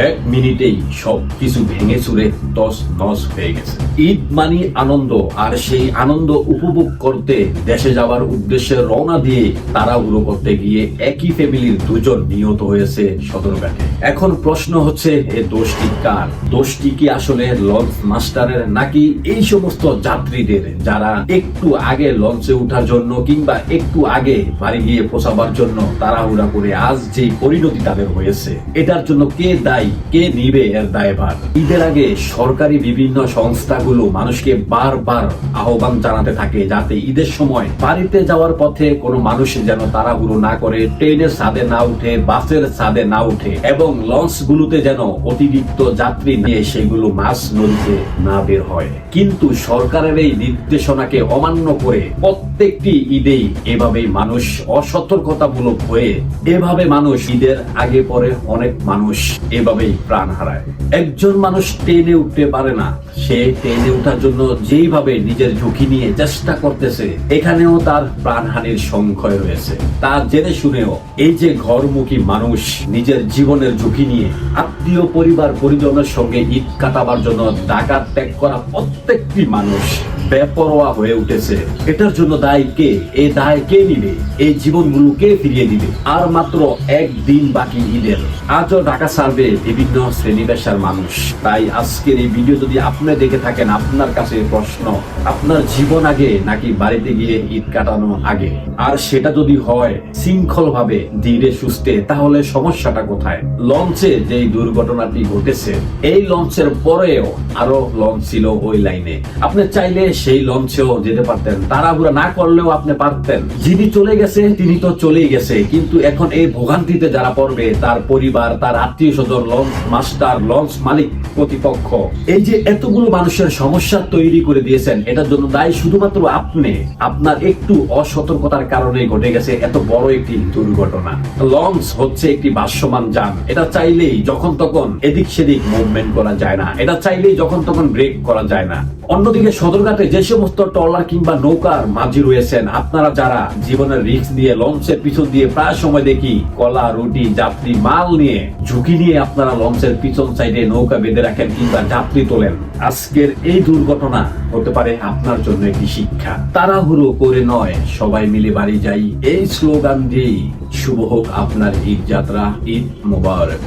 এক মিনিটেই সবকিছু ভেঙে চুরে তছ নছ হয়ে গেছে। ঈদ মানি আনন্দ, আর সেই আনন্দ উপভোগ করতে দেশে যাওয়ার উদ্দেশ্যে রওনা দিয়ে তাড়াহুড়ো করতে গিয়ে একই ফ্যামিলির দুজন নিহত হয়েছে সদরঘাটে। এখন প্রশ্ন হচ্ছে, এ দোষটি কার? দোষটি কি আসলে লঞ্চ মাস্টারের, নাকি এই সমস্ত যাত্রীদের যারা একটু আগে লঞ্চে উঠার জন্য কিংবা একটু আগে বাড়ি গিয়ে পৌঁছাবার জন্য তাড়াহুড়া করে আজ যে পরিণতি তাদের হয়েছে, এটার জন্য কে দায়ী, কে নিবে এর দায়ভার? ঈদের আগে সরকারি বিভিন্ন সংস্থাগুলো মানুষকে বারবার আহ্বান জানাতে থাকে যাতে ঈদের সময় বাড়িতে যাওয়ার পথে কোনো মানুষ যেন তাড়াহুড়ো না করে, ট্রেনের ছাদে না উঠে, বাসের ছাদে না উঠে, এবং লঞ্চ গুলোতে যেন অতিরিক্ত যাত্রী নিয়ে সেগুলো মাছ নদীতে না বের হয়। কিন্তু সরকারের এই নির্দেশনাকে অমান্য করে প্রত্যেকটি ঈদেই এভাবেই মানুষ অসতর্কতামূলক হয়ে এভাবে মানুষ ঈদের আগে পরে অনেক মানুষ এভাবেই প্রাণ হারায়। একজন মানুষ ট্রেনে উঠতে পারে না, সে ট্রেনে ওঠার জন্য যেইভাবে নিজের ঝুঁকি নিয়ে চেষ্টা করতেছে, এখানেও তার প্রাণহানির সংখ্যা রয়েছে। তা জেনে শুনেও এই যে ঘরমুখী মানুষ নিজের জীবনের ঝুঁকি নিয়ে আত্মীয় পরিবার পরিজনের সঙ্গে ঈদ কাটাবার জন্য ঢাকা ত্যাগ করা প্রত্যেকটি মানুষ বেপরোয়া হয়ে উঠেছে। এটার জন্য দায়ী কে? এই দায় কে নিবে? এই জীবনগুলো কে ফিরিয়ে দিবে? আর মাত্র একদিন বাকি ঈদের। আজও ঢাকা ছাড়বে বিভিন্ন শ্রেণী পেশার মানুষ। তাই আজকের এই ভিডিও যদি আপনি দেখে থাকেন, আপনার কাছে প্রশ্ন, আপনার জীবন আগে নাকি বাড়িতে গিয়ে ঈদ কাটানো আগে? আর সেটা যদি হয় শৃঙ্খল ভাবে ধীরে সুস্থে, তাহলে সমস্যাটা কোথায়? লঞ্চে যে দুর্ঘটনাটি ঘটেছে, এই লঞ্চের পরেও আরো লঞ্চ ছিল ওই লাইনে। আপনি চাইলে সেই লঞ্চেও যেতে পারতেন, তাড়াহুড়া না করলেও আপনি পারতেন। যিনি চলে গেছে তিনি তো চলেই গেছে, কিন্তু এখন এই ভোগান্তিতে যারা পড়বে, তার পরিবার, তার আত্মীয় স্বজন, লঞ্চ মাস্টার, লঞ্চ মালিক কর্তৃপক্ষ, এই যে এতগুলো মানুষের সমস্যা তৈরি করে দিয়েছেন, এটার জন্য দায়ী শুধুমাত্র আপনি। আপনার একটু অসতর্কতার কারণে ঘটে গেছে এত বড় একটি দুর্ঘটনা। লঞ্চ হচ্ছে একটি ভাসমান যান, এটা চাইলেই যখন তখন এদিক সেদিক মুভমেন্ট করা যায় না, এটা চাইলেই যখন তখন ব্রেক করা যায় না। অন্যদিকে সদরঘাটে যে সমস্ত ট্রলার কিংবা নৌকার মাঝি রয়েছেন, আপনারা যারা জীবনের রিস্ক দিয়ে লঞ্চের পিছন দিয়ে প্রায় সময় দেখি কলা, রুটি, যাত্রী, মাল নিয়ে ঝুঁকি নিয়ে আপনারা লঞ্চের পিছন সাইডে নৌকা বেঁধে রাখেন কিংবা যাত্রী তোলেন, আজকের এই দুর্ঘটনা হতে পারে আপনার জন্য একটি শিক্ষা। তাড়াহুড়ো করে নয়, সবাই মিলে বাড়ি যাই, এই স্লোগান দিয়েই শুভ হোক আপনার ঈদ যাত্রা। ঈদ মোবারক।